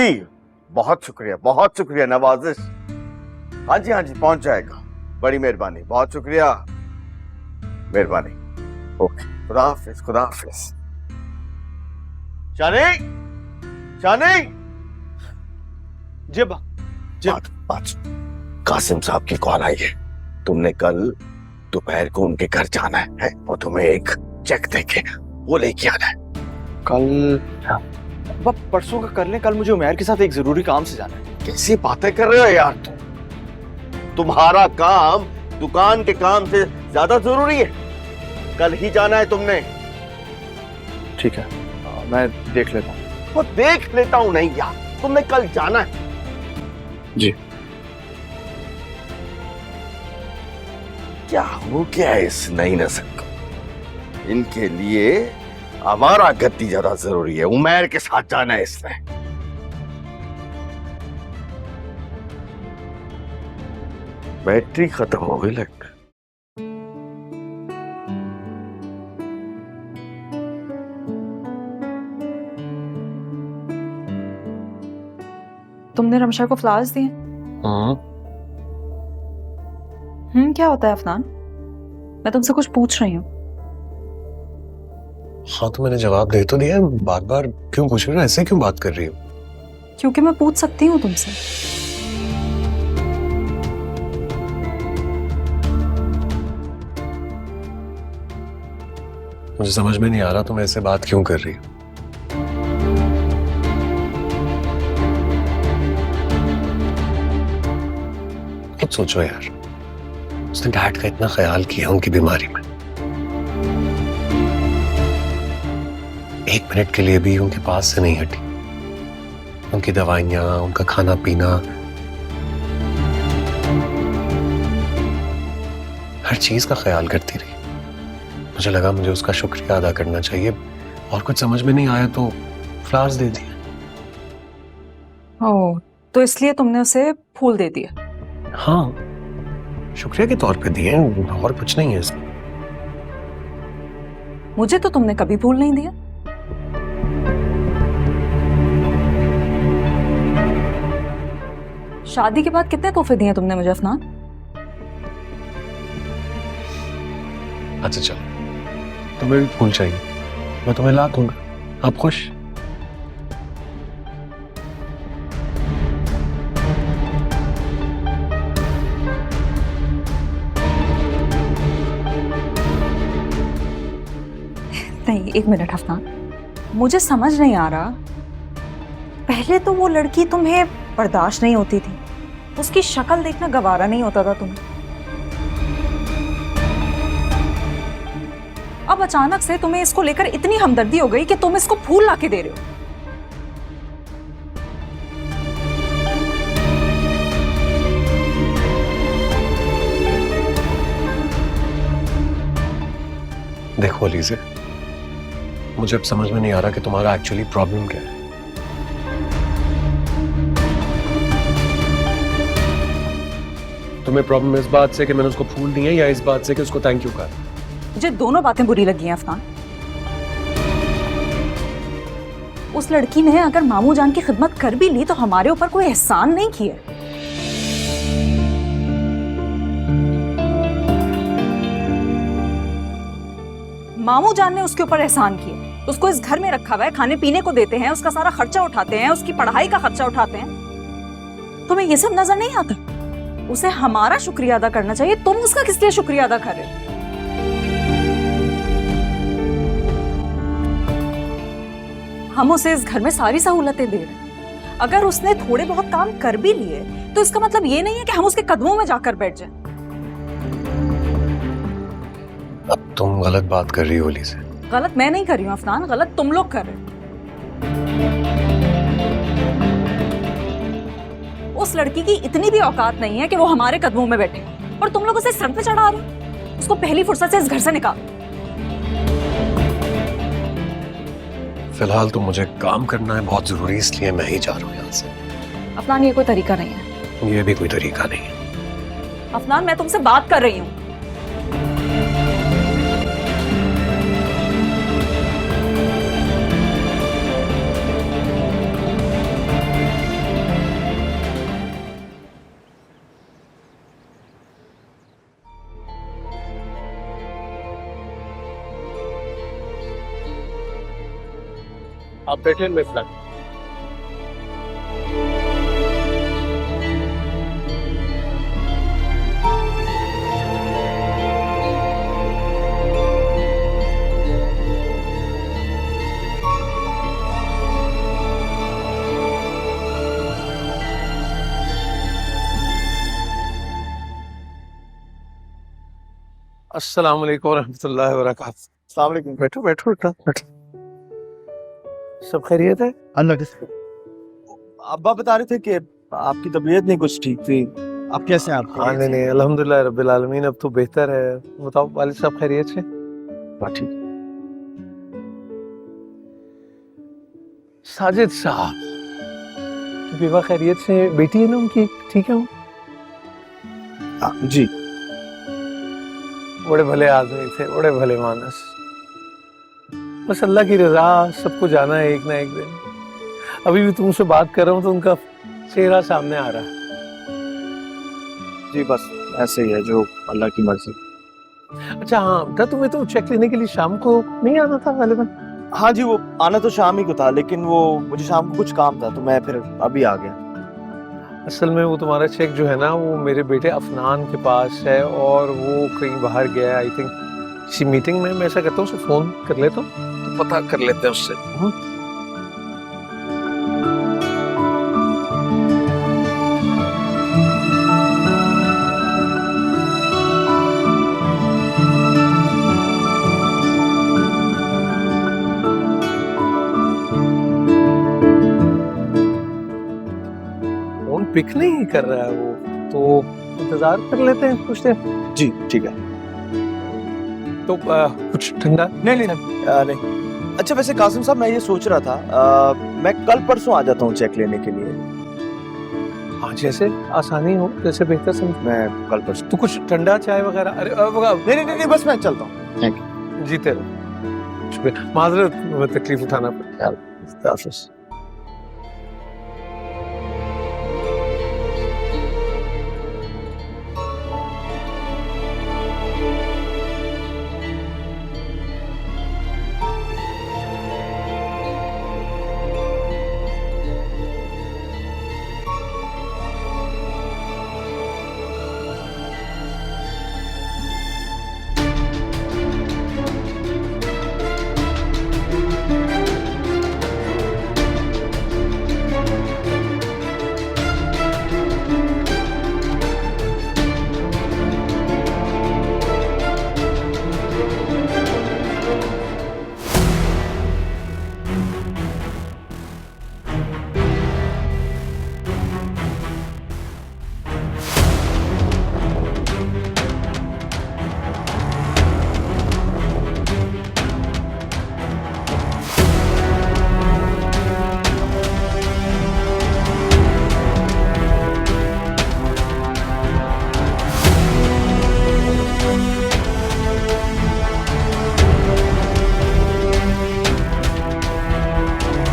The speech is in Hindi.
जी बहुत शुक्रिया नवाजिश। हाँ जी पहुंच जाएगा। बड़ी मेहरबानी, बहुत शुक्रिया, मेहरबानी। ओके, खुदा हाफिज। शानी शानी, जब बात कासिम साहब की कॉल आई है। तुमने कल दोपहर को उनके घर जाना है और तुम्हें एक चेक देके वो लेके आना है। कल परसों का कर लें, कल मुझे उमैर के साथ एक जरूरी काम से जाना है। कैसी बातें कर रहे हो यार तुम्हारा काम दुकान के काम से ज्यादा जरूरी है। कल ही जाना है तुमने। ठीक है, मैं देख लेता हूँ। वो देख लेता हूँ नहीं यार, तुमने कल जाना है। जी। क्या हो गया इस नई नस्ल को? इनके लिए हमारा गद्दी ज्यादा जरूरी है। उमैर के साथ जाना है इसने। बैटरी खत्म हो गई लगता है। तुमने रमशा को फ्लावर्स दिए? क्या होता है अफनान? मैं तुमसे कुछ पूछ रही हूँ। हाँ तो मैंने जवाब दे तो दिया, बार बार क्यों पूछ रही हो? ऐसे क्यों बात कर रही हो? क्योंकि मैं पूछ सकती हूँ तुमसे। मुझे समझ में नहीं आ रहा तुम ऐसे बात क्यों कर रही हो। खुद सोचो यार, उसने डैड का इतना ख्याल किया उनकी बीमारी में, एक मिनट के लिए भी उनके पास से नहीं हटी। उनकी दवाइयां, उनका खाना पीना, हर चीज का ख्याल करती रही। मुझे लगा मुझे उसका शुक्रिया अदा करना चाहिए, और कुछ समझ में नहीं आया तो फ्लावर्स दे दिए। ओह, तो इसलिए तुमने उसे फूल दे दिए? हाँ, शुक्रिया के तौर पे दिए, और कुछ नहीं है इसमें। मुझे तो तुमने कभी फूल नहीं दिया। शादी के बाद कितने तोहफे दिए तुमने मुझे अफनान? अच्छा चलो, तुम्हें भी फूल चाहिए, मैं तुम्हें ला दूंगा। आप खुश? नहीं, एक मिनट अफनान, मुझे समझ नहीं आ रहा। पहले तो वो लड़की तुम्हें बर्दाश्त नहीं होती थी, उसकी शक्ल देखना गवारा नहीं होता था तुम्हें। अब अचानक से तुम्हें इसको लेकर इतनी हमदर्दी हो गई कि तुम इसको फूल लाके दे रहे हो। देखो अलीज़े, मुझे अब समझ में नहीं आ रहा कि तुम्हारा एक्चुअली प्रॉब्लम क्या है। तुम्हें प्रॉब्लम इस बात से कि मैंने उसको फूल दिए, या इस बात से कि उसको थैंक यू कहा? मुझे दोनों बातें बुरी लगी हैं अफनान। उस लड़की ने अगर मामू जान की खिदमत कर भी ली तो हमारे ऊपर कोई एहसान नहीं किया। मामू जान ने उसके ऊपर एहसान किया, उसको इस घर में रखा हुआ है, खाने पीने को देते हैं, उसका सारा खर्चा उठाते हैं, उसकी पढ़ाई का खर्चा उठाते हैं। तुम्हें ये सब नजर नहीं आता? उसे हमारा शुक्रिया अदा करना चाहिए, तुम उसका किस लिए शुक्रिया अदा कर रहे हो? हम उसे इस घर में सारी सहूलतें दे रहे हैं। अगर उसने थोड़े बहुत काम कर भी लिए तो इसका मतलब ये नहीं है कि हम उसके कदमों में जाकर बैठ जाएं। अब तुम गलत बात कर रही हो अलीज़े। गलत मैं नहीं कर रही हूँ अफनान, गलत तुम लोग कर रहे हो। उस लड़की की इतनी भी औकात नहीं है कि वो हमारे कदमों में बैठे, और तुम लोग उसे सर पे चढ़ा रहे हो। उसको पहली फुर्सत से इस घर से निकालो। फिलहाल तो मुझे काम करना है बहुत जरूरी, इसलिए मैं ही जा रहा हूँ यहाँ से। अफनान, ये कोई तरीका नहीं है। ये भी कोई तरीका नहीं है। अफनान, मैं तुमसे बात कर रही हूँ। आप बैठे मैं फ्लैट। अस्सलाम वालेकुम रहमतुल्लाहि व बरकातहू। अस्सलाम वालेकुम। बैठो बैठो बेटा बैठो। सब खैरियत है? अल्लाह के शुक्र। अब्बा बता रहे थे कि आपकी तबीयत नहीं कुछ ठीक थी। आप कैसे हैं आप? हाँ नहीं नहीं अल्हम्दुलिल्लाह रब्बिल आलमीन अब तो बेहतर है। बताओ वालिद साहब खैरियत से? बात ठीक। साजिद साहब विवाह खैरियत से? बेटी है ना उनकी, ठीक है वो? जी बड़े भले आदमी थे, बड़े भले मानस। बस अल्लाह की रजा, सबको जाना है एक ना एक दिन। अभी भी तुमसे बात कर रहा हूँ तो उनका चेहरा सामने आ रहा है। जी बस ऐसे ही है, जो अल्लाह की मर्जी। अच्छा हाँ बेटा, तुम्हें तो चेक लेने के लिए शाम को नहीं आना था गालिबन? हाँ जी, वो आना तो शाम ही को था, लेकिन वो मुझे शाम को कुछ काम था तो मैं फिर अभी आ गया। असल में वो तुम्हारा चेक जो है ना वो मेरे बेटे अफनान के पास है और वो कहीं बाहर गया है आई थिंक किसी मीटिंग में। मैं ऐसा करता हूँ उसे फोन कर लेता हूँ तो पता कर लेते हैं उससे। फोन पिक नहीं कर रहा है वो, तो इंतजार कर लेते हैं कुछ देर। जी ठीक है। तो कुछ ठंडा? नहीं नहीं नहीं। अच्छा वैसे कासिम साहब, मैं ये सोच रहा था मैं कल परसों आ जाता हूँ चेक लेने के लिए। हाँ जैसे आसानी हो, जैसे बेहतर समझ। मैं कल परसों। तो कुछ ठंडा चाय वगैरह? अरे नहीं बस मैं चलता हूँ। Thank you. जीते रहो। माजरत तकलीफ उठाना पड़ता है।